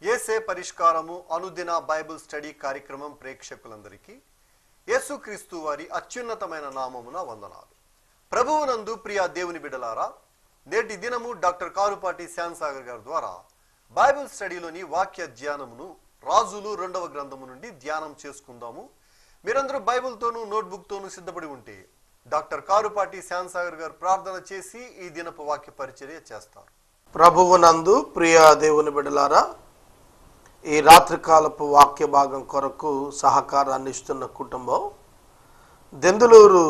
యేసే పరిష్కారము అనుదిన Bible study కార్యక్రమం ప్రేక్షకులందరికీ యేసుక్రీస్తు వారి అత్యున్నతమైన నామమున వందనాలు. ప్రభువునందు ప్రియ దేవుని బిడ్డలారా, నేటి దినము డాక్టర్ కారుపాటి శ్యామ్ సాగర్ గారి ద్వారా బైబిల్ స్టడీలోని వాక్య ధ్యానమును రాజులు 2వ గ్రంథము నుండి ధ్యానం చేసుకుందాము. మీరందరూ బైబిల్తోనూ నోట్బుక్తోనూ సిద్ధపడి ఉంటే డాక్టర్ కారుపాటి శ్యామ్ సాగర్ గారు ప్రార్థన చేసి ఈ దినపు వాక్య పరిచర్య చేస్తారు. ప్రభువునందు ప్రియ దేవుని బిడ్డలారా, ఈ రాత్రికాలపు వాక్య భాగం కొరకు సహకారాన్ని ఇస్తున్న కుటుంబం దెందులూరు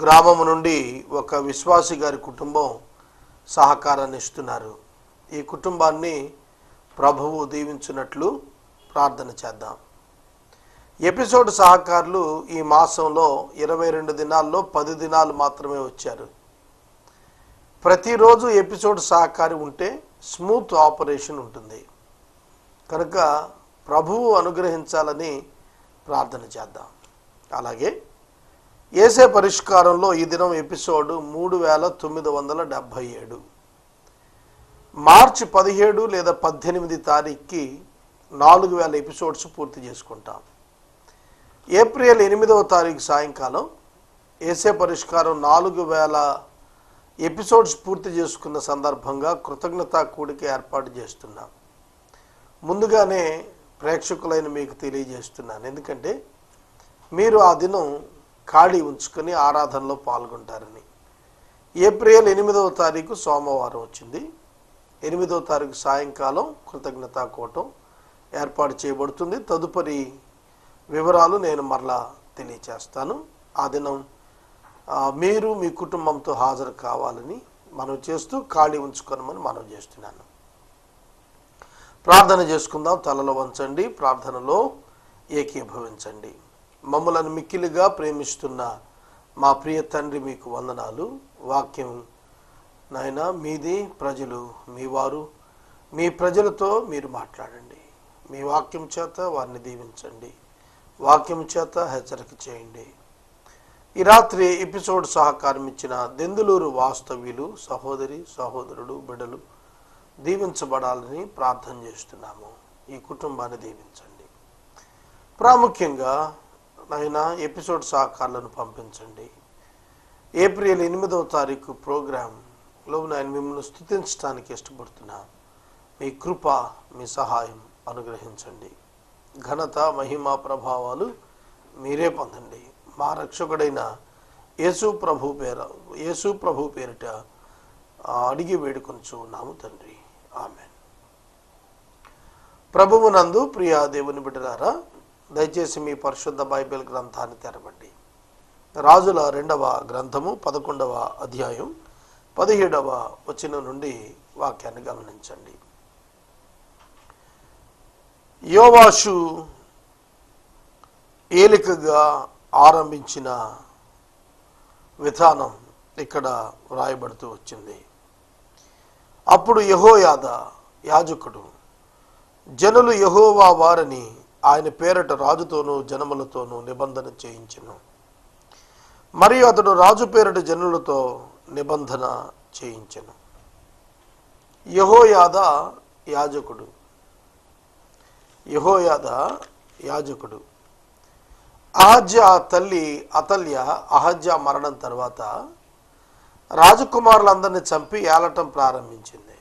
గ్రామము నుండి ఒక విశ్వాసి గారి కుటుంబం సహకారాన్ని ఇస్తున్నారు. ఈ కుటుంబాన్ని ప్రభువు దీవించినట్లు ప్రార్థన చేద్దాం. ఎపిసోడ్ సహకారులు ఈ మాసంలో 22 దినాల్లో 10 దినాలు మాత్రమే వచ్చారు. ప్రతిరోజు ఎపిసోడ్ సహకారి ఉంటే స్మూత్ ఆపరేషన్ ఉంటుంది కనుక ప్రభువు అనుగ్రహించాలని ప్రార్థన చేద్దాం. అలాగే యేసే పరిష్కారంలో ఈ దినం ఎపిసోడ్ 3977. మార్చి 17 లేదా 18 తారీఖుకి 4000 ఎపిసోడ్స్ పూర్తి చేసుకుంటాం. ఏప్రిల్ 8వ తారీఖు సాయంకాలం యేసే పరిష్కారం 4000 ఎపిసోడ్స్ పూర్తి చేసుకున్న సందర్భంగా కృతజ్ఞతా కూడిక ఏర్పాటు చేస్తున్నాం. ముందుగానే ప్రేక్షకులైన మీకు తెలియజేస్తున్నాను, ఎందుకంటే మీరు ఆ దినం ఖాళీ ఉంచుకొని ఆరాధనలో పాల్గొంటారని. ఏప్రిల్ 8వ తారీఖు సోమవారం వచ్చింది. 8వ తారీఖు సాయంకాలం కృతజ్ఞతా కూటం ఏర్పాటు చేయబడుతుంది. తదుపరి వివరాలు నేను మరలా తెలియచేస్తాను. ఆ దినం మీరు మీ కుటుంబంతో హాజరు కావాలని మనం చేస్తూ ఖాళీ ఉంచుకోనమని మనం చేస్తున్నాను. ప్రార్థన చేసుకుందాం. తలలో వంచండి, ప్రార్థనలో ఏకీభవించండి. మమ్మలను మిక్కిలిగా ప్రేమిస్తున్న మా ప్రియ తండ్రి, మీకు వందనాలు. వాక్యం నాయన మీది, ప్రజలు మీ వారు, మీ ప్రజలతో మీరు మాట్లాడండి. మీ వాక్యం చేత వారిని దీవించండి, వాక్యం చేత హెచ్చరిక చేయండి. ఈ రాత్రి ఎపిసోడ్ సహకారం ఇచ్చిన దెందులూరు వాస్తవ్యులు, సహోదరి సహోదరుడు, బిడ్డలు దీవించబడాలని ప్రార్థన చేస్తున్నాము. ఈ కుటుంబాన్ని దీవించండి. ప్రాముఖ్యంగా నాయన ఎపిసోడ్ సహకారాలను పంపించండి. ఏప్రిల్ 8వ తారీఖు ప్రోగ్రాంలో నేను మిమ్మల్ని స్తుతించడానికి ఇష్టపడుతున్నా. మీ కృప, మీ సహాయం అనుగ్రహించండి. ఘనత, మహిమ, ప్రభావాలు మీరే పొందండి. మా రక్షకుడైన యేసు ప్రభు పేరిట అడిగి వేడుకొనుచున్నాము తండ్రి, ఆమేన్. ప్రభువునందు ప్రియ దేవుని బిడ్డలారా, దయచేసి మీ పరిశుద్ధ బైబిల్ గ్రంథాన్ని తెరవండి. రాజుల 2వ గ్రంథము 11వ అధ్యాయం 17వ వచనం నుండి వాక్యాన్ని గమనించండి. యోవాషు ఏలికగా ఆరంభించిన విధానం ఇక్కడ వ్రాయబడుతూ వచ్చింది. అప్పుడు యెహోయాదా యాజకుడు జనులు యెహోవా వారిని ఆయన పేరట రాజుతోనూ జనములతోనూ నిబంధన చేయించెను. మరియు అతడు రాజు పేరట జనులతో నిబంధన చేయించెను. యెహోయాదా యాజకుడు అహజ్యా తల్లి అతల్య అహజ్యా మరణం తర్వాత రాజకుమారులందరినీ చంపి ఏలటం ప్రారంభించింది.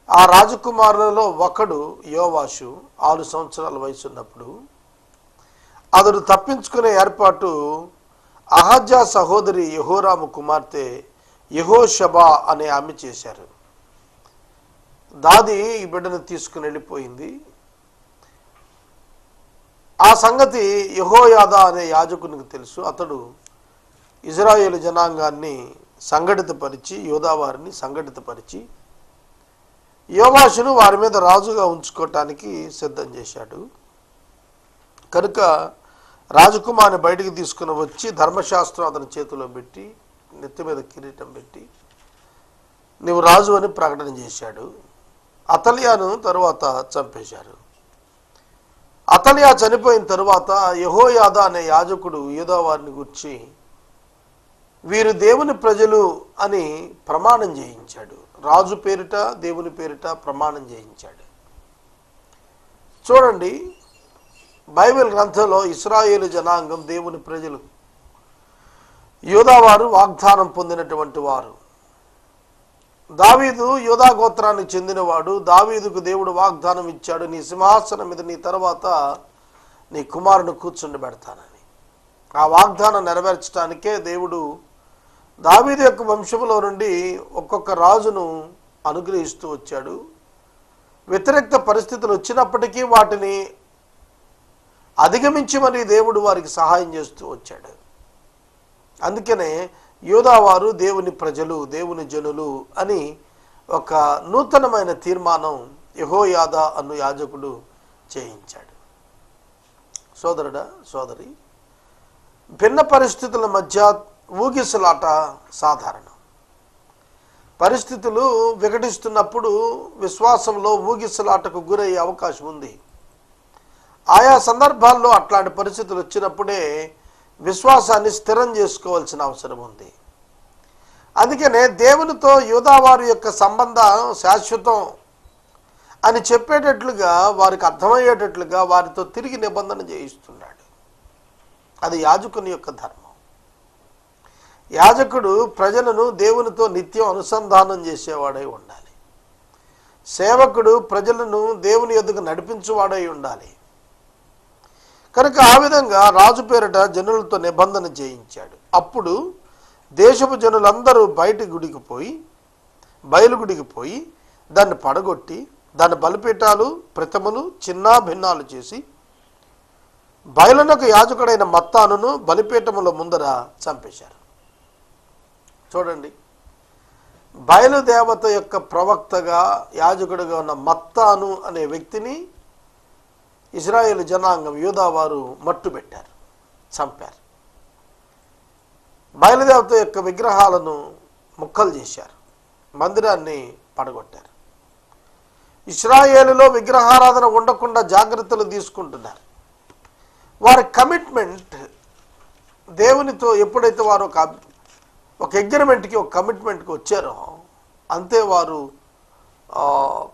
ఆ రాజకుమారులలో ఒకడు యోవాషు 6 సంవత్సరాల వయసు ఉన్నప్పుడు అతడు తప్పించుకునే ఏర్పాటు అహజ్యా సహోదరి యెహోరాము కుమార్తె యెహోషబా అనే ఆమె చేశారు. దాది ఈ బిడ్డను తీసుకుని వెళ్ళిపోయింది. ఆ సంగతి యెహోయాదా అనే యాజకునికి తెలుసు. అతడు ఇజ్రాయేలు జనాంగాన్ని సంఘటితపరిచి, యోధావారిని సంఘటితపరిచి యోవాషును వారి మీద రాజుగా ఉంచుకోవటానికి సిద్ధం చేశాడు. కనుక రాజకుమార్ని బయటికి తీసుకుని వచ్చి ధర్మశాస్త్రం అతని చేతిలో పెట్టి, నెత్తి మీద కిరీటం పెట్టి, నీవు రాజు అని ప్రకటన చేశాడు. అతల్యాను తరువాత చంపేశారు. అతల్యా చనిపోయిన తరువాత యెహోయాదా అనే యాజకుడు యూదావారిని గురించి వీరు దేవుని ప్రజలు అని ప్రమాణం చేయించాడు. రాజు పేరిట, దేవుని పేరిట ప్రమాణం చేయించాడు. చూడండి, బైబిల్ గ్రంథంలో ఇశ్రాయేలు జనాంగం, దేవుని ప్రజలు, యూదావారు వాగ్దానం పొందినటువంటి వారు. దావీదు యూదా గోత్రానికి చెందినవాడు. దావీదుకు దేవుడు వాగ్దానం ఇచ్చాడు, నీ సింహాసనం మీద నీ తర్వాత నీ కుమారుని కూర్చుండబెడతానని. ఆ వాగ్దానం నెరవేర్చడానికే దేవుడు దావీదు యొక్క వంశంలో నుండి ఒక్కొక్క రాజును అనుగ్రహిస్తూ వచ్చాడు. వ్యతిరేక పరిస్థితులు వచ్చినప్పటికీ వాటిని అధిగమించమని దేవుడు వారికి సహాయం చేస్తూ వచ్చాడు. అందుకనే యూదావారు దేవుని ప్రజలు, దేవుని జనులు అని ఒక నూతనమైన తీర్మానం యెహోయాదా అను యాజకుడు చేయించాడు. సోదరుడా, సోదరి, భిన్న పరిస్థితుల మధ్య ఊగిసలాట సాధారణం. పరిస్థితులు వికటిస్తున్నప్పుడు విశ్వాసంలో ఊగిసలాటకు గురయ్యే అవకాశం ఉంది. ఆయా సందర్భాల్లో అట్లాంటి పరిస్థితులు వచ్చినప్పుడే విశ్వాసాన్ని స్థిరం చేసుకోవాల్సిన అవసరం ఉంది. అందుకనే దేవునితో యూదావారి యొక్క సంబంధం శాశ్వతం అని చెప్పేటట్లుగా, వారికి అర్థమయ్యేటట్లుగా వారితో తిరిగి నిబంధన చేయిస్తున్నాడు. అది యాజకుని యొక్క ధర్మం. యాజకుడు ప్రజలను దేవునితో నిత్యం అనుసంధానం చేసేవాడై ఉండాలి. సేవకుడు ప్రజలను దేవుని యొద్దకు నడిపించువాడై ఉండాలి. కనుక ఆ విధంగా రాజు పేరిట జనులతో నిబంధన చేయించాడు. అప్పుడు దేశపు జనులందరూ బయలుగుడికి పోయి దాన్ని పడగొట్టి దాని బలిపీఠాలు, ప్రతిమలు చిన్నా భిన్నాలు చేసి బయలునకు యాజకుడైన మత్తానును బలిపీఠముల ముందర చంపేశారు. చూడండి, బయలుదేవత యొక్క ప్రవక్తగా యాజకుడిగా ఉన్న మత్తాను అనే వ్యక్తిని ఇశ్రాయేలు జనాంగం, యూదావారు మట్టుబెట్టారు, చంపారు. బయలుదేవత యొక్క విగ్రహాలను ముక్కలు చేశారు, మందిరాన్ని పడగొట్టారు. ఇశ్రాయేలులో విగ్రహారాధన ఉండకుండా జాగ్రత్తలు తీసుకుంటున్నారు. వారి కమిట్మెంట్ దేవునితో ఎప్పుడైతే వారు ఒక అగ్రిమెంట్కి, ఒక కమిట్మెంట్కి వచ్చారో అంతే వారు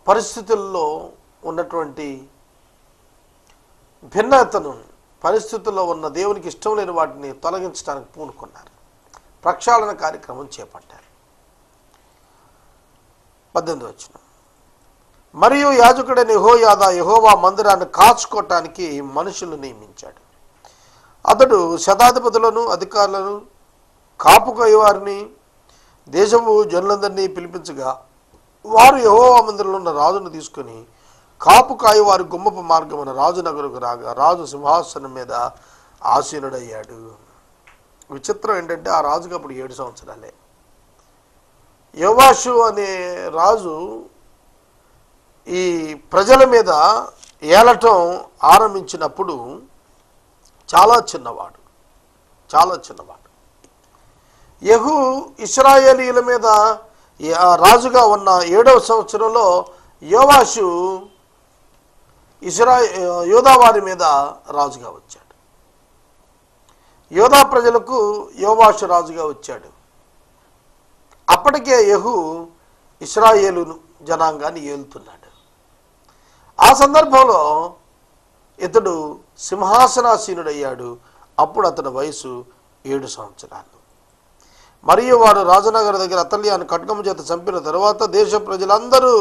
పరిస్థితుల్లో ఉన్నటువంటి భిన్నతను, పరిస్థితుల్లో ఉన్న దేవునికి ఇష్టం లేని వాటిని తొలగించడానికి పూనుకున్నారు. ప్రక్షాళన కార్యక్రమం చేపట్టారు. 18వ వచనం, మరియు యాజకుడైన యెహోయాదా యెహోవా మందిరాన్ని కాచుకోవటానికి మనుషులు నియమించాడు. అతడు శతాధిపతులను, అధికారులను, కాపుకాయ వారిని, దేశపు జనులందరినీ పిలిపించగా వారు యెహోవా మందిరంలో ఉన్న రాజును తీసుకొని కాపుకాయ వారి గుమ్మపు మార్గమున రాజు నగరుకు రాగా రాజు సింహాసనం మీద ఆసీనుడయ్యాడు. విచిత్రం ఏంటంటే ఆ రాజుకు అప్పుడు 7 సంవత్సరాలే. యోవాషు అనే రాజు ఈ ప్రజల మీద ఏలటం ఆరంభించినప్పుడు చాలా చిన్నవాడు. యెహూ ఇశ్రాయేలీయుల మీద రాజుగా ఉన్న 7వ సంవత్సరంలో యోవాషు యూదావారి మీద రాజుగా వచ్చాడు. యూదా ప్రజలకు యోవాషు రాజుగా వచ్చాడు. అప్పటికే యెహూ ఇశ్రాయేలు జనాంగాన్ని ఏలుతున్నాడు. ఆ సందర్భంలో ఇతడు సింహాసనాసీనుడయ్యాడు. అప్పుడు అతని వయసు 7 సంవత్సరాలు. మరియు వారు రాజనగర్ దగ్గర అతల్యాను ఖడ్గము చేత చంపిన తరువాత దేశ ప్రజలందరూ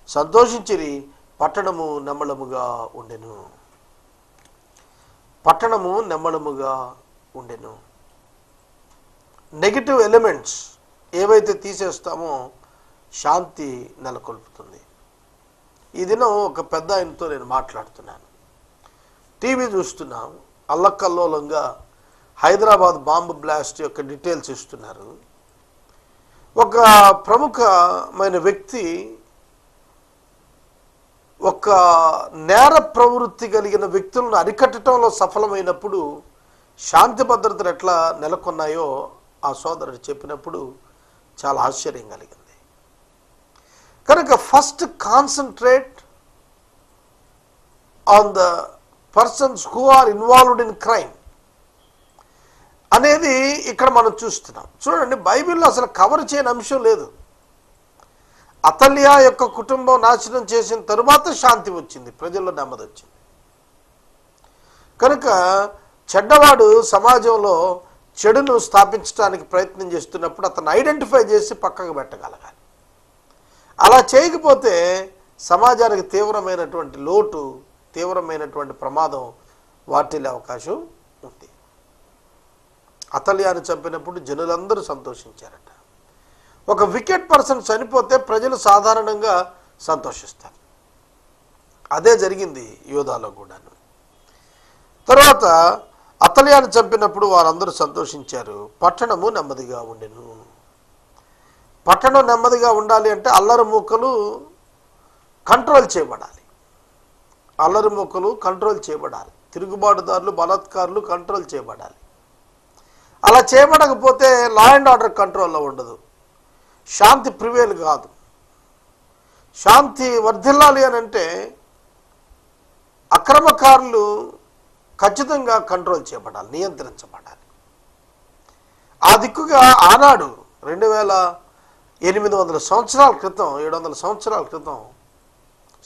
సంతోషించిరి. పట్టణము నెమ్మళముగా ఉండెను. నెగిటివ్ ఎలిమెంట్స్ ఏవైతే తీసేస్తామో శాంతి నెలకొల్పుతుంది. ఈ దినం ఒక పెద్ద ఆయనతో నేను మాట్లాడుతున్నాను. టీవీ చూస్తున్నాం. అల్లకల్లోలంగా హైదరాబాద్ బాంబు బ్లాస్ట్ యొక్క డీటెయిల్స్ ఇస్తున్నారు. ఒక ప్రముఖమైన వ్యక్తి ఒక నేర ప్రవృత్తి కలిగిన వ్యక్తులను అరికట్టడంలో సఫలమైనప్పుడు శాంతి భద్రతలు ఎట్లా నెలకొన్నాయో ఆ సోదరుడు చెప్పినప్పుడు చాలా ఆశ్చర్యం కలిగింది. కనుక first concentrate on the persons who are involved in crime అనేది ఇక్కడ మనం చూస్తున్నాం. చూడండి, బైబిల్లో అసలు కవర్ చేయని అంశం లేదు. అతల్యా యొక్క కుటుంబం నాశనం చేసిన తరువాత శాంతి వచ్చింది, ప్రజల్లో నెమ్మది వచ్చింది. కనుక చెడ్డవాడు సమాజంలో చెడును స్థాపించడానికి ప్రయత్నం చేస్తున్నప్పుడు అతను ఐడెంటిఫై చేసి పక్కకు పెట్టగలగాలి. అలా చేయకపోతే సమాజానికి తీవ్రమైనటువంటి లోటు, తీవ్రమైనటువంటి ప్రమాదం వాటిల్లే అవకాశం ఉంది. అతల్యాను చంపినప్పుడు జనులందరూ సంతోషించారట. ఒక వికెట్ పర్సన్ చనిపోతే ప్రజలు సాధారణంగా సంతోషిస్తారు. అదే జరిగింది యోధాలో కూడాను. తర్వాత అతల్యాను చంపినప్పుడు వారందరూ సంతోషించారు. పట్టణము నెమ్మదిగా ఉండెను. పట్టణం నెమ్మదిగా ఉండాలి అంటే అల్లరి మూకలు కంట్రోల్ చేయబడాలి. అల్లరి మూకలు కంట్రోల్ చేయబడాలి. తిరుగుబాటుదారులు, బలాత్కారులు కంట్రోల్ చేయబడాలి. అలా చేయబడకపోతే లా అండ్ ఆర్డర్ కంట్రోల్లో ఉండదు, శాంతి ప్రివేల్ కాదు. శాంతి వర్ధిల్లాలి అని అంటే అక్రమకారులు ఖచ్చితంగా కంట్రోల్ చేయబడాలి, నియంత్రించబడాలి. ఆ దిక్కుగా ఆనాడు 2800 సంవత్సరాల క్రితం, 700 సంవత్సరాల క్రితం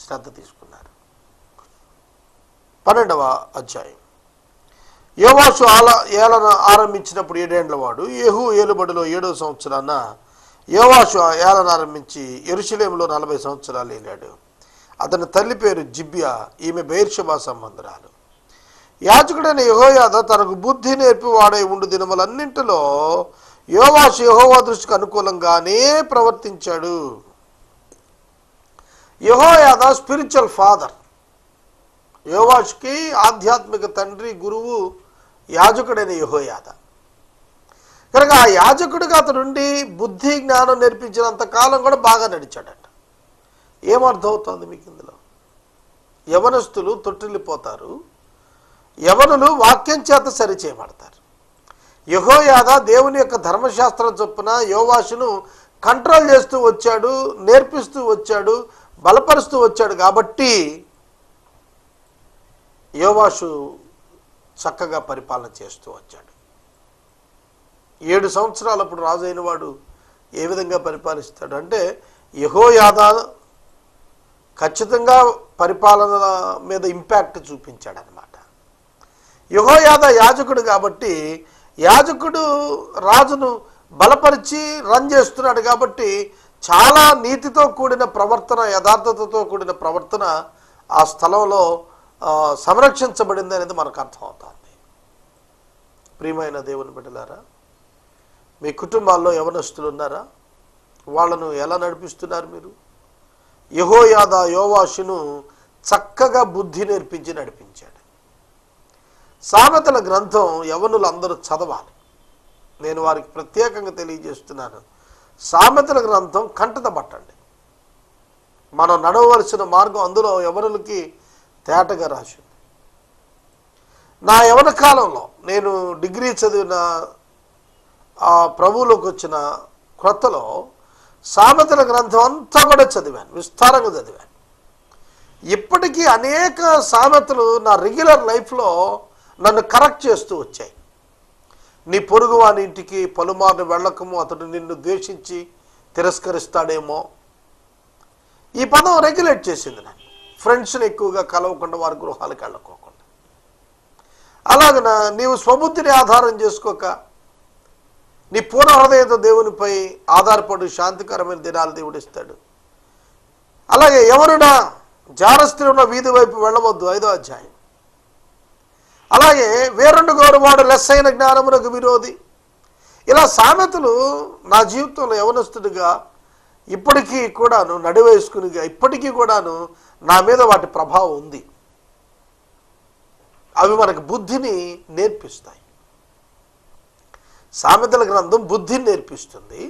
శ్రద్ధ తీసుకున్నారు. 12వ అధ్యాయం. యోవాషు ఏలన ఆరంభించినప్పుడు 7 ఏండ్ల వాడు. యెహూ ఏలుబడిలో 7వ సంవత్సరాన యోవాషు ఏలన ఆరంభించి యెరూషలేములో 40 సంవత్సరాలు ఏలాడు. అతని తల్లి పేరు జిబ్యా, ఈమె బెయేర్షెబా సంబంధురాలు. యాజకుడైన యెహోయాదా తనకు బుద్ధి నేర్పి వాడై ఉండు దినములన్నింటిలో యోవాషు యెహోవా దృష్టికి అనుకూలంగానే ప్రవర్తించాడు. యెహోయాదా స్పిరిచువల్ ఫాదర్. యోవాషుకి ఆధ్యాత్మిక తండ్రి, గురువు యాజకుడైన యెహోయాదా. కనుక ఆ యాజకుడిగా అతనుండి బుద్ధి జ్ఞానం నేర్పించినంత కాలం కూడా బాగా నడిచాడట. ఏమర్థం అవుతుంది మీకు ఇందులో? యవనస్తులు తొట్టిల్లిపోతారు, యవనులు వాక్యం చేత సరిచేయబడతారు. యెహోయాదా దేవుని యొక్క ధర్మశాస్త్రం చొప్పున యోవాషును కంట్రోల్ చేస్తూ వచ్చాడు, నేర్పిస్తూ వచ్చాడు, బలపరుస్తూ వచ్చాడు. కాబట్టి యోవాషు చక్కగా పరిపాలన చేస్తూ వచ్చాడు. 7 సంవత్సరాలప్పుడు రాజు అయిన వాడు ఏ విధంగా పరిపాలిస్తాడు అంటే యెహోయాదా ఖచ్చితంగా పరిపాలన మీద ఇంపాక్ట్ చూపించాడనమాట. యెహోయాదా యాజకుడు కాబట్టి యాజకుడు రాజును బలపరిచి రన్ చేస్తున్నాడు కాబట్టి చాలా నీతితో కూడిన ప్రవర్తన, యథార్థతతో కూడిన ప్రవర్తన ఆ స్థలంలో సంరక్షించబడింది అనేది మనకు అర్థమవుతుంది. ప్రియమైన దేవుని బిడ్డలారా, మీ కుటుంబాల్లో యవనస్తులు ఉన్నారా? వాళ్ళను ఎలా నడిపిస్తున్నారు మీరు? యెహోయాదా యోవాషును చక్కగా బుద్ధి నేర్పించి నడిపించాడు. సామెతల గ్రంథం యవనులు అందరూ చదవాలి. నేను వారికి ప్రత్యేకంగా తెలియజేస్తున్నాను, సామెతల గ్రంథం కంటత పట్టండి. మనం నడవలసిన మార్గం అందులో యవనులకి తేటగా రాసింది. నా యవన కాలంలో నేను డిగ్రీ చదివిన ప్రభువులోకి వచ్చిన క్రొత్తలో సామెతల గ్రంథం అంతా కూడా చదివాను, విస్తారంగా చదివాను. ఇప్పటికీ అనేక సామెతలు నా రెగ్యులర్ లైఫ్లో నన్ను కరెక్ట్ చేస్తూ వచ్చాయి. నీ పొరుగు వాని ఇంటికి పలుమార్లు వెళ్ళకము, అతడు నిన్ను ద్వేషించి తిరస్కరిస్తాడేమో. ఈ పదం రెగ్యులేట్ చేసింది నన్ను. ఫ్రెండ్స్ని ఎక్కువగా కలవకుండా, వారి గృహాలకు వెళ్ళకోకుండా. అలాగన నీవు స్వబుద్ధిని ఆధారం చేసుకోక నీ పూర్ణ హృదయంతో దేవునిపై ఆధారపడు, శాంతికరమైన దినాలు దేవుడిస్తాడు. అలాగే ఎవరునా జారస్త్రీ ఉన్న వీధి వైపు వెళ్ళవద్దు, 5వ అధ్యాయం. అలాగే వేరొండు గౌరవాడు లెస్సైన జ్ఞానమునకు విరోధి. ఇలా సామెతలు నా జీవితంలో యవనస్తుడిగా ఇప్పటికీ కూడాను, నడివేసుకునిగా ఇప్పటికీ కూడాను నా మీద వాటి ప్రభావం ఉంది. అవి మనకు బుద్ధిని నేర్పిస్తాయి. సామెతల గ్రంథం బుద్ధిని నేర్పిస్తుంది,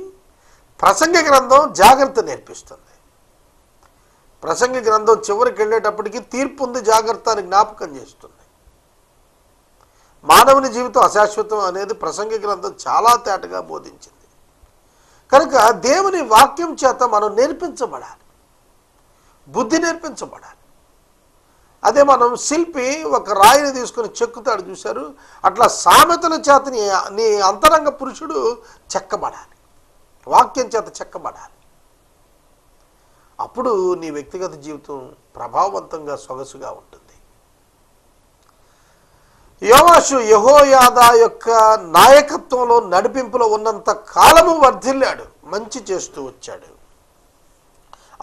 ప్రసంగి గ్రంథం జాగ్రత్త నేర్పిస్తుంది. ప్రసంగి గ్రంథం చివరికి వెళ్ళేటప్పటికి తీర్పు ఉంది, జాగ్రత్త అని జ్ఞాపకం చేస్తుంది. మానవుని జీవితం అశాశ్వతం అనేది ప్రసంగి గ్రంథం చాలా తేటగా బోధించింది. కనుక దేవుని వాక్యం చేత మనం నేర్పించబడాలి, బుద్ధి నేర్పించబడాలి. అదే మనం శిల్పి ఒక రాయిని తీసుకొని చెక్కుతాడు, చూశారు? అట్లా సామెతల చేత నీ అంతరంగ పురుషుడు చెక్కబడాలి, వాక్యం చేత చెక్కబడాలి. అప్పుడు నీ వ్యక్తిగత జీవితం ప్రభావవంతంగా, సొగసుగా ఉంటుంది. యోవాషు యెహోయాదా యొక్క నాయకత్వంలో నడిపింపులో ఉన్నంత కాలము వర్ధిల్లాడు, మంచి చేస్తూ వచ్చాడు,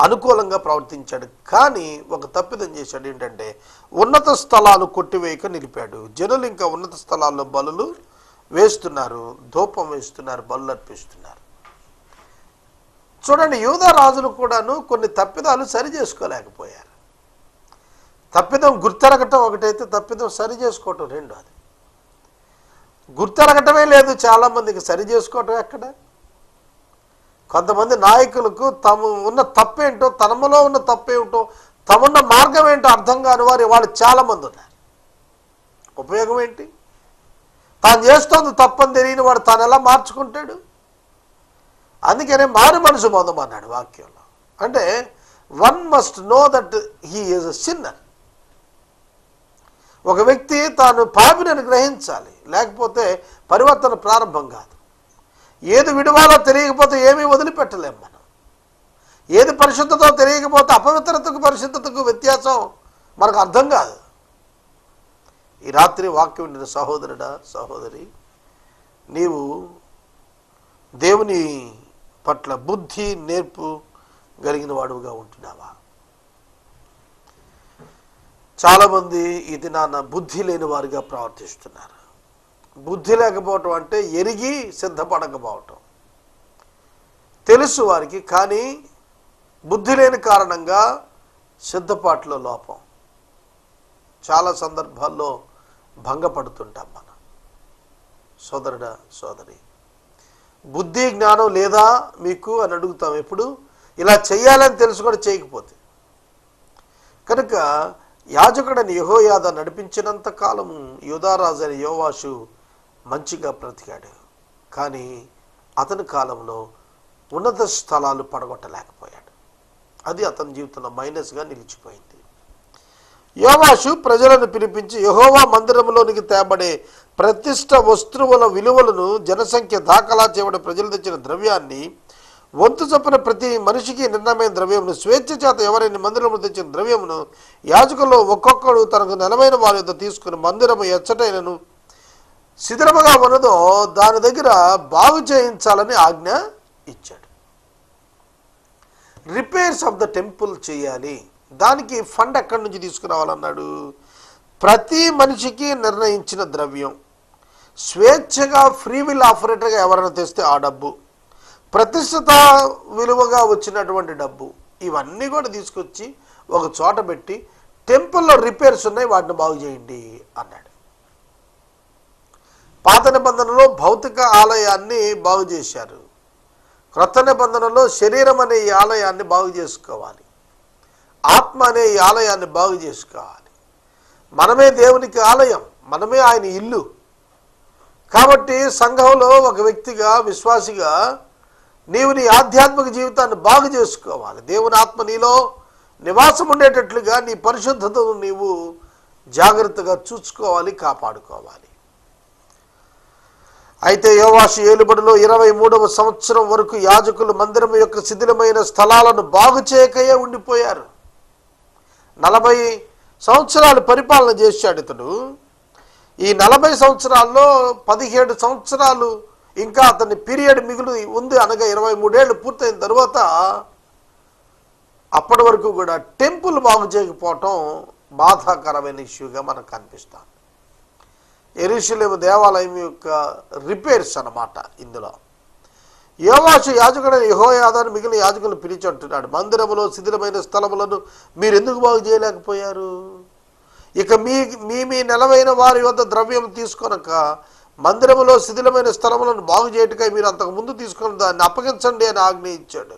అనుకూలంగా ప్రవర్తించాడు. కానీ ఒక తప్పిదం చేశాడు. ఏంటంటే ఉన్నత స్థలాలు కొట్టివేయక నిలిపాడు. జనులు ఇంకా ఉన్నత స్థలాల్లో బలులు వేస్తున్నారు, ధూపం వేస్తున్నారు, బలులు అర్పిస్తున్నారు. చూడండి, యూదా రాజులు కూడాను కొన్ని తప్పిదాలు సరి చేసుకోలేకపోయారు. తప్పిదం గుర్తెరగటం ఒకటైతే తప్పిదం సరి చేసుకోవటం రెండు. అది గుర్తెరగటమే లేదు చాలామందికి, సరి చేసుకోవటం ఎక్కడ? కొంతమంది నాయకులకు తమ ఉన్న తప్పేంటో, తనములో ఉన్న తప్పేమిటో, తమన్న మార్గం ఏంటో అర్థం కాని వారు వాళ్ళు చాలామంది ఉన్నారు. ఉపయోగం ఏంటి? తాను చేస్తోంది తప్పని తెలియని వాడు తాను ఎలా మార్చుకుంటాడు? అందుకనే మారు మనసు పొందమన్నాడు వాక్యంలో. అంటే one must know that he is a sinner. ఒక వ్యక్తి తాను పాపిని గ్రహించాలి, లేకపోతే పరివర్తన ప్రారంభం కాదు. ఏది విడవాలో తెలియకపోతే ఏమీ వదిలిపెట్టలేం మనం. ఏది పరిశుద్ధతో తెలియకపోతే అపవిత్రతకు పరిశుద్ధతకు వ్యత్యాసం మనకు అర్థం కాదు. ఈ రాత్రి వాక్యం వింటున్న సహోదరుడా, సహోదరి, నీవు దేవుని పట్ల బుద్ధి నేర్పు కలిగిన వాడుగా ఉంటున్నావా? చాలామంది ఇది నాన్న బుద్ధి లేని వారిగా ప్రవర్తిస్తున్నారు. బుద్ధి లేకపోవటం అంటే ఎరిగి సిద్ధపడకపోవటం. తెలుసు వారికి, కానీ బుద్ధి లేని కారణంగా సిద్ధపాటులో లోపం. చాలా సందర్భాల్లో భంగపడుతుంటాం మనం. సోదరుడా, సోదరి, బుద్ధి జ్ఞానం లేదా మీకు అని అడుగుతాం. ఎప్పుడు ఇలా చెయ్యాలని తెలుసు కూడా చేయకపోతే. కనుక యాజకుడని యెహోయాదా నడిపించినంత కాలము యూదారాజు అయిన యోవాషు మంచిగా బ్రతికాడు. కానీ అతని కాలంలో ఉన్నత స్థలాలు పడగొట్టలేకపోయాడు. అది అతని జీవితంలో మైనస్గా నిలిచిపోయింది. యోవాషు ప్రజలను పిలిపించి యెహోవా మందిరంలోనికి తేబడే ప్రతిష్ఠ వస్తువుల విలువలను, జనసంఖ్య దాఖలా చేయబడే ప్రజలు తెచ్చిన ద్రవ్యాన్ని, వంతు చొప్పున ప్రతి మనిషికి నిర్ణయమైన ద్రవ్యమును, స్వేచ్ఛ చేత ఎవరైనా మందిరంలో తెచ్చిన ద్రవ్యమును యాజకుల్లో ఒక్కొక్కడు తనకు నెలమైన వారి యొద్ద తీసుకుని మందిరము ఎచ్చటైనను శిథిలముగా ఉన్నదో దాని దగ్గర బాగు చేయించాలని ఆజ్ఞ ఇచ్చాడు. రిపేర్స్ ఆఫ్ ద టెంపుల్ చేయాలి. దానికి ఫండ్ ఎక్కడి నుంచి తీసుకురావాలన్నాడు? ప్రతి మనిషికి నిర్ణయించిన ద్రవ్యం, స్వేచ్ఛగా ఫ్రీ విల్ ఆపరేటర్గా ఎవరైనా తెస్తే ఆ డబ్బు, ప్రతిష్ఠిత విలువగా వచ్చినటువంటి డబ్బు, ఇవన్నీ కూడా తీసుకొచ్చి ఒక చోట పెట్టి టెంపుల్లో రిపేర్స్ ఉన్నాయి వాటిని బాగు చేయండి అన్నాడు. పాత నిబంధనలో భౌతిక ఆలయాన్ని బాగు చేశారు. క్రొత్త నిబంధనలో శరీరం అనే ఈ ఆలయాన్ని బాగు చేసుకోవాలి, ఆత్మ అనే ఈ ఆలయాన్ని బాగు చేసుకోవాలి. మనమే దేవునికి ఆలయం, మనమే ఆయన ఇల్లు. కాబట్టి సంఘంలో ఒక వ్యక్తిగా, విశ్వాసిగా నీవు నీ ఆధ్యాత్మిక జీవితాన్ని బాగు చేసుకోవాలి. దేవుని ఆత్మ నీలో నివాసం ఉండేటట్లుగా నీ పరిశుద్ధతను నీవు జాగ్రత్తగా చూసుకోవాలి, కాపాడుకోవాలి. అయితే యోవాషు ఏలుబడిలో 23వ సంవత్సరం వరకు యాజకులు మందిరం యొక్క శిథిలమైన స్థలాలను బాగు చేయకయే ఉండిపోయారు. 40 సంవత్సరాలు పరిపాలన చేశాడు ఇతడు. ఈ 40 సంవత్సరాల్లో 17 సంవత్సరాలు ఇంకా అతని పీరియడ్ మిగిలి ఉంది. అనగా 23 ఏళ్ళు పూర్తయిన తర్వాత అప్పటి వరకు కూడా టెంపుల్ బాగు చేయకపోవటం బాధాకరమైన ఇష్యూగా మనకు కనిపిస్తుంది. యెరూషలేము దేవాలయం యొక్క రిపేర్స్ అన్నమాట. ఇందులో యోవాషు యాజకుడైన యెహోయాదాను మిగిలిన యాజకులను పిలిచి అంటున్నాడు, మందిరములో శిథిలమైన స్థలములను మీరు ఎందుకు బాగు చేయలేకపోయారు? ఇక మీ నెలవైన వారి వద్ద ద్రవ్యం తీసుకొనక మందిరములో శిథిలమైన స్థలములను బాగు చేయటకై మీరు అంతకు ముందు తీసుకుని దాన్ని అప్పగించండి అని ఆజ్ఞ ఇచ్చాడు.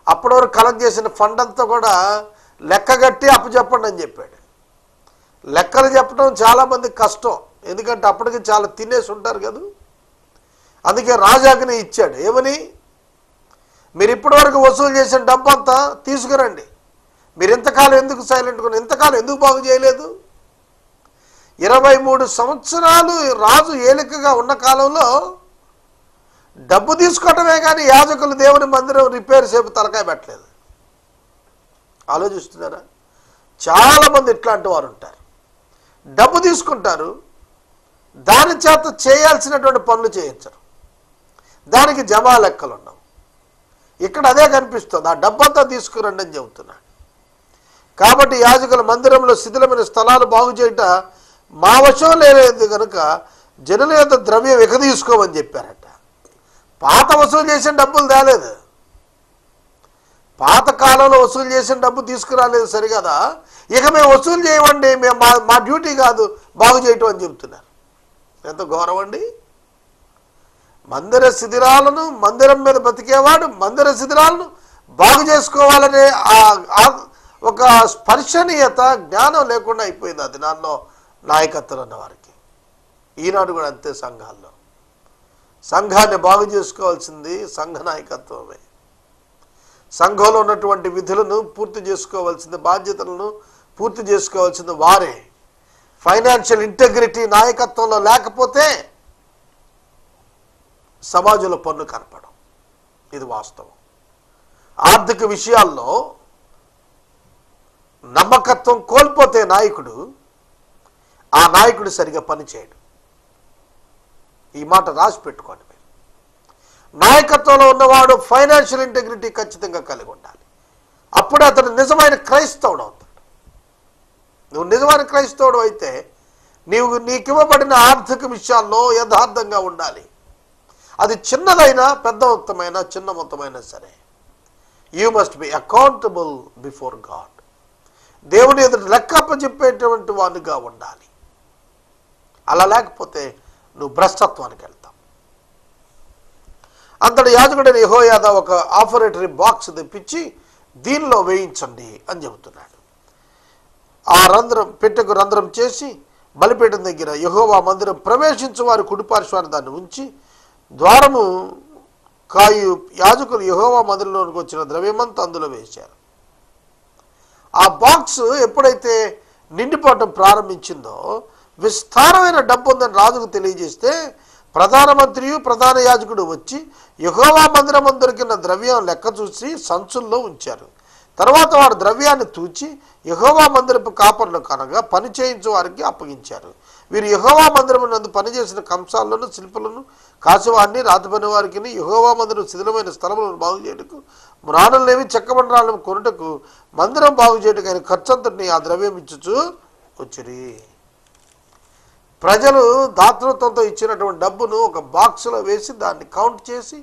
అప్పటి వరకు కలెక్ట్ చేసిన ఫండ్ అంతా కూడా లెక్కగట్టి అప్పచెప్పండి అని చెప్పాడు. లెక్కలు చెప్పడం చాలామంది కష్టం, ఎందుకంటే అప్పటికి చాలా తినేసి ఉంటారు కదా. అందుకే రాజాజ్ఞ ఇచ్చాడు. ఏమని? మీరు ఇప్పటి వరకు వసూలు చేసిన డబ్బు అంతా తీసుకురండి. మీరు ఇంతకాలం ఎందుకు సైలెంట్గా, ఇంతకాలం ఎందుకు బాగు చేయలేదు? 23 సంవత్సరాలు రాజు ఏలికగా ఉన్న కాలంలో డబ్బు తీసుకోవటమే కానీ యాజకులు దేవుని మందిరం రిపేర్ సేపు తలకాయ పెట్టలేదు. ఆలోచిస్తున్నారా? చాలామంది ఇట్లాంటి వారు ఉంటారు. డబ్బు తీసుకుంటారు, దాని చేత చేయాల్సినటువంటి పనులు చేయించరు, దానికి జమా లెక్కలు ఉండవు. ఇక్కడ అదే కనిపిస్తుంది. ఆ డబ్బంతా తీసుకురండి అని చెబుతున్నాడు. కాబట్టి యాజకుల మందిరంలో శిథిలమైన స్థలాలు బాగు చేయట మా వశం లేదు కనుక జనుల యొక్క ద్రవ్యం ఎగదీసుకోమని చెప్పారట. పాత వసూలు చేసిన డబ్బులు తేలేదు, పాత కాలంలో వసూలు చేసిన డబ్బు తీసుకురాలేదు సరిగదా, ఇక మేము వసూలు చేయమండి, మేము మా డ్యూటీ కాదు బాగు చేయటం అని చెబుతున్నారు. ఎంత ఘోరం అండి. మందిర శిథిరాలను, మందిరం మీద బతికేవాడు మందిర శిథిరాలను బాగు చేసుకోవాలనే ఒక స్పర్శనీయత, జ్ఞానం లేకుండా అయిపోయింది ఆ దినాల్లో నాయకత్వం ఉన్న వారికి. ఈనాడు కూడా అంతే. సంఘాల్లో సంఘాన్ని బాగు చేసుకోవాల్సింది సంఘ నాయకత్వమే. సంఘంలో ఉన్నటువంటి విధులను పూర్తి చేసుకోవాల్సింది, బాధ్యతలను పూర్తి చేసుకోవాల్సింది వారే. ఫైనాన్షియల్ ఇంటెగ్రిటీ నాయకత్వంలో లేకపోతే సమాజంలో పన్ను కనపడం. ఇది వాస్తవం. ఆర్థిక విషయాల్లో నమ్మకత్వం కోల్పోతే నాయకుడు, ఆ నాయకుడు సరిగా పనిచేయడు. ఈ మాట రాసి పెట్టుకోండి మీరు. నాయకత్వంలో ఉన్నవాడు ఫైనాన్షియల్ ఇంటెగ్రిటీ ఖచ్చితంగా కలిగి ఉండాలి. అప్పుడే అతడు నిజమైన క్రైస్తవుడు అవుతాడు. నువ్వు నిజమైన క్రైస్తవుడు అయితే నీకివ్వబడిన ఆర్థిక విషయాల్లో యథార్థంగా ఉండాలి. అది చిన్నదైనా పెద్ద మొత్తమైనా చిన్న మొత్తమైనా సరే. You must be accountable before God. దేవుని ఎదుట లెక్కప్ప చెప్పేటువంటి వాడుగా ఉండాలి. అలా లేకపోతే నువ్వు భ్రష్టత్వానికి వెళ్తావు. అంతటి యాజకుడైన యెహోయాదా ఒక ఆఫరేటరీ బాక్స్ తెప్పించి దీనిలో వేయించండి అని చెబుతున్నాడు. ఆ రంధ్రం, పెట్టెకు రంధ్రం చేసి బలిపీఠం దగ్గర యెహోవా మందిరం ప్రవేశించు వారి కుడిపార్శ్వాన్ని దాన్ని ఉంచి ద్వారము కాయు యాజకులు యెహోవా మందిరంలోనికి వచ్చిన ద్రవ్యమంతా అందులో వేశారు. ఆ బాక్స్ ఎప్పుడైతే నిండిపోవటం ప్రారంభించిందో, విస్తారమైన డబ్బు ఉందని రాజుకు తెలియజేస్తే ప్రధానమంత్రియు ప్రధాన యాజకుడు వచ్చి యెహోవా మందిరం దొరికిన ద్రవ్యం లెక్క చూసి సంచుల్లో ఉంచారు. తర్వాత వారు ద్రవ్యాన్ని తూచి యెహోవా మందిరపు కాపరులకు అనగా పని చేయించు వారికి అప్పగించారు. వీరు యెహోవా మందిరం నందు పనిచేసిన కంసాలను, శిల్పులను, కాసువాన్ని, రాతి పని వారికి యెహోవా మందిరం శిథిలమైన స్థలములను బాగు చేయుటకు, మ్రాణులనేవి చెక్కబండరాలను కొనుటకు, మందిరం బాగు చేయుటకు ఆయన ఖర్చంతటిని ఆ ద్రవ్యం ఇచ్చుచూ వచ్చిరి. ప్రజలు దాతృత్వంతో ఇచ్చినటువంటి డబ్బును ఒక బాక్సులో వేసి దాన్ని కౌంట్ చేసి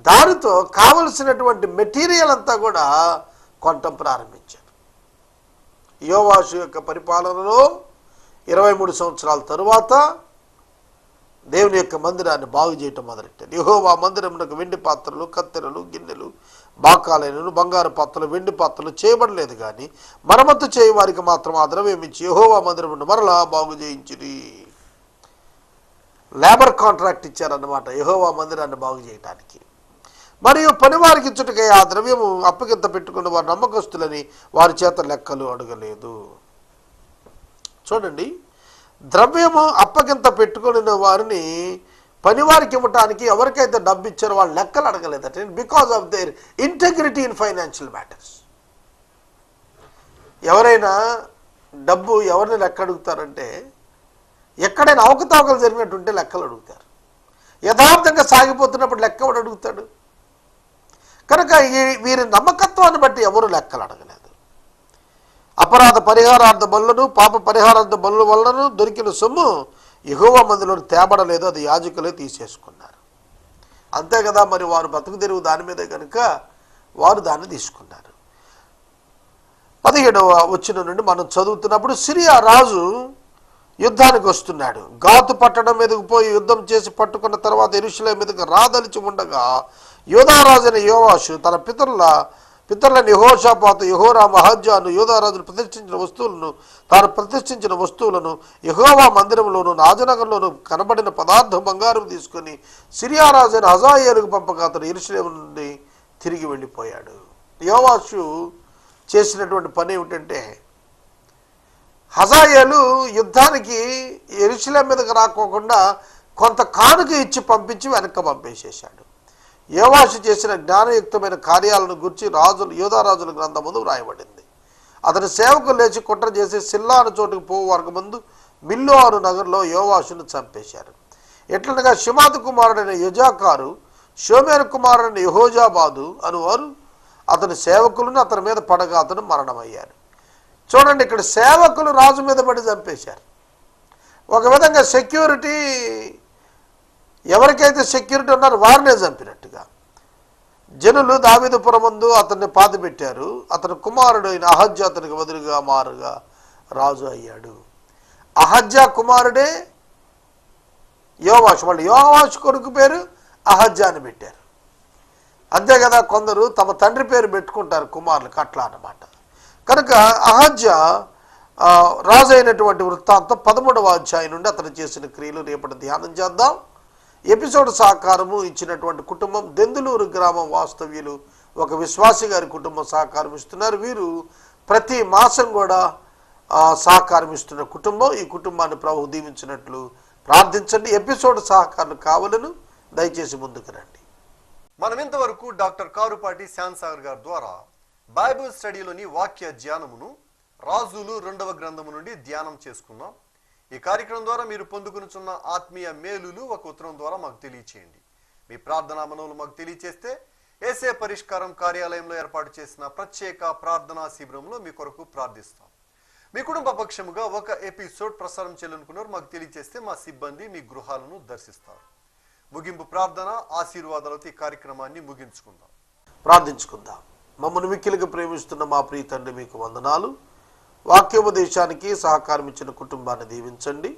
దానితో కావలసినటువంటి మెటీరియల్ అంతా కూడా కొనటం ప్రారంభించారు. యోవాషు యొక్క పరిపాలనలో 23 సంవత్సరాల తరువాత దేవుని యొక్క మందిరాన్ని బాగు చేయటం మొదలెట్టారు. యెహోవా మందిరమునకు వెండి పాత్రలు, కత్తెరలు, గిన్నెలు, బాకాలైనను బంగారు పాత్రలు, వెండి పాత్రలు చేయబడలేదు. కానీ మరమ్మతు చేయ వారికి మాత్రం ఆ ద్రవ్యం ఇచ్చి యెహోవా మందిరమును మరలా బాగు చేయించిరి. లేబర్ కాంట్రాక్ట్ ఇచ్చారన్నమాట యెహోవా మందిరాన్ని బాగు చేయటానికి. మరియు పనివారికి ఇచ్చుటకై ఆ ద్రవ్యము అప్పగింత పెట్టుకున్న వారు నమ్మకస్తులని వారి చేత లెక్కలు అడగలేదు. చూడండి, ద్రవ్యము అప్పగింత పెట్టుకుని వారిని పనివారికి ఇవ్వటానికి ఎవరికైతే డబ్బు ఇచ్చారో వాళ్ళు లెక్కలు అడగలేదట. Because of their integrity in financial matters. ఎవరైనా డబ్బు ఎవరిని లెక్క అడుగుతారంటే, ఎక్కడైనా అవకతవకలు జరిగినట్టుంటే లెక్కలు అడుగుతారు. యథార్థంగా సాగిపోతున్నప్పుడు లెక్క ఎవడు అడుగుతాడు? కనుక వీరి నమ్మకత్వాన్ని బట్టి ఎవరు లెక్కలు అడగలేదు. అపరాధ పరిహారార్థ బలులను, పాప పరిహారార్థ బలుల వలన దొరికిన సొమ్ము యెహోవా మందిరంలో తేబడలేదు, అది యాజకులే తీసేసుకున్నారు. అంతే కదా, మరి వారు బతుకు తెరువు దాని మీదే కనుక వారు దాన్ని తీసుకున్నారు. 17వ వచనం నుండి మనం చదువుతున్నప్పుడు, సిరియా రాజు యుద్ధానికి వస్తున్నాడు. గాతు పట్టణం మీదకు పోయి యుద్ధం చేసి పట్టుకున్న తర్వాత యెరూషలేము మీదకు రాదలిచి ఉండగా యోధారాజైన యోవాషు తన పితరులని యెహోషాపాతు, యెహోరాము, అహజ్యాను, యోధారాజును తాను ప్రతిష్ఠించిన వస్తువులను యెహోవా మందిరంలోను రాజనగరంలోను కనబడిన పదార్థం బంగారం తీసుకుని సిరియా రాజైన హజాయేలుకు పంపగా అతడు యెరూషలేము నుండి తిరిగి వెళ్ళిపోయాడు. యోవాషు చేసినటువంటి పని ఏమిటంటే, హజాయేలు యుద్ధానికి యెరూషలేము మీదకి రాకోకుండా కొంత కానుక ఇచ్చి పంపించి వెనక్కి పంపేసేశాడు. యోవాషు చేసిన జ్ఞానయుక్తమైన కార్యాలను గురించి యోధారాజుల గ్రంథం ముందు వ్రాయబడింది. అతని సేవకులు లేచి కుట్ర చేసి సిల్లా అనే చోటుకు పోవు వారికి ముందు మిల్లోను నగర్లో యోవాషును చంపేశారు. ఎట్లనగా షిమాతు కుమారుడైన యజాకారు, షోమేరు కుమారుడైన యెహోజాబాదు అనువారు అతని సేవకులను అతని మీద పడగా అతను మరణమయ్యారు. చూడండి, ఇక్కడ సేవకులు రాజు మీద పడి చంపేశారు. ఒక విధంగా సెక్యూరిటీ, ఎవరికైతే సెక్యూరిటీ ఉన్నారో వారినే చంపినట్టుగా. జనులు దావీదుపురం ముందు అతన్ని పాతిపెట్టారు. అతని కుమారుడు అయిన అహజ్యా అతనికి బదులుగా మారుగా రాజు అయ్యాడు. అహజ్యా కుమారుడే యోవాషు. వాళ్ళు యోవాషు కొడుకు పేరు అహజ్యా అని పెట్టారు. అంతే కదా, కొందరు తమ తండ్రి పేరు పెట్టుకుంటారు కుమారులకు, అట్లా అన్నమాట. కనుక అహజ్యా రాజు అయినటువంటి వృత్తాంతం 13వ అధ్యాయం నుండి అతను చేసిన క్రియలు రేపటి ధ్యానం చేద్దాం. ఎపిసోడ్ సహకారము ఇచ్చినటువంటి కుటుంబం దెందులూరు గ్రామం వాస్తవ్యులు, ఒక విశ్వాసి గారి కుటుంబం సహకారం ఇస్తున్నారు. వీరు ప్రతి మాసం కూడా సహకారం ఇస్తున్న కుటుంబం. ఈ కుటుంబాన్ని ప్రభు దీవించినట్లు ప్రార్థించండి. ఎపిసోడ్ సహకారం కావాలను దయచేసి ముందుకు రండి. మనం ఇంతవరకు డాక్టర్ కారుపాటి శ్యామ్ సాగర్ గారి ద్వారా బైబిల్ స్టడీలోని వాక్య ధ్యానమును రాజులు 2వ గ్రంథము నుండి ధ్యానం చేసుకున్నాం. ఈ కార్యక్రమం ద్వారా మీరు పొందుకునుచున్న ఆత్మీయ మేలులు ఒక ఉత్తరం ద్వారా మాకు తెలియచేయండి. మీ ప్రార్థనా మనవులు మాకు తెలియచేస్తే ఏసే పరిష్కారం కార్యాలయంలో ఏర్పాటు చేసిన ప్రత్యేక ప్రార్థనా శిబిరంలో మీ కొరకు ప్రార్థిస్తాం. మీ కుటుంబ పక్షముగా ఒక ఎపిసోడ్ ప్రసారం చేయాలనుకున్నారు మాకు తెలియచేస్తే మా సిబ్బంది మీ గృహాలను దర్శిస్తారు. ముగింపు ప్రార్థన ఆశీర్వాదాలతో ఈ కార్యక్రమాన్ని ముగించుకుందాం. ప్రార్థించుకుందాం. మమ్మల్ని మిక్కిలిగా ప్రేమిస్తున్న మా ప్రియ తండ్రి, మీకు వందనాలు. వాక్యోపదేశానికి సహకారం ఇచ్చిన కుటుంబాన్ని దీవించండి.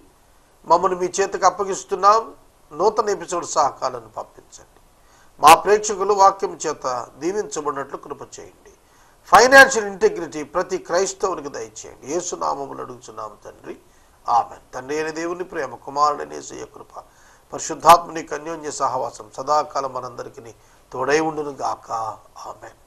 మమ్మల్ని మీ చేతికి అప్పగిస్తున్నాం. నూతన ఎపిసోడ్ సహకారాన్ని పంపించండి. మా ప్రేక్షకులు వాక్యం చేత దీవించబడినట్లు కృప చేయండి. ఫైనాన్షియల్ ఇంటెగ్రిటీ ప్రతి క్రైస్తవునికి దయచేయండి. యేసు నామములో అడుగుచున్నాము తండ్రి, ఆమేన్. తండ్రి అయిన దేవుని ప్రేమ, కుమారుడైన యేసయ్య కృప, పరిశుద్ధాత్మని అన్యోన్య సహవాసం సదాకాలం మనందరికీ తోడై ఉండును గాక. ఆమేన్.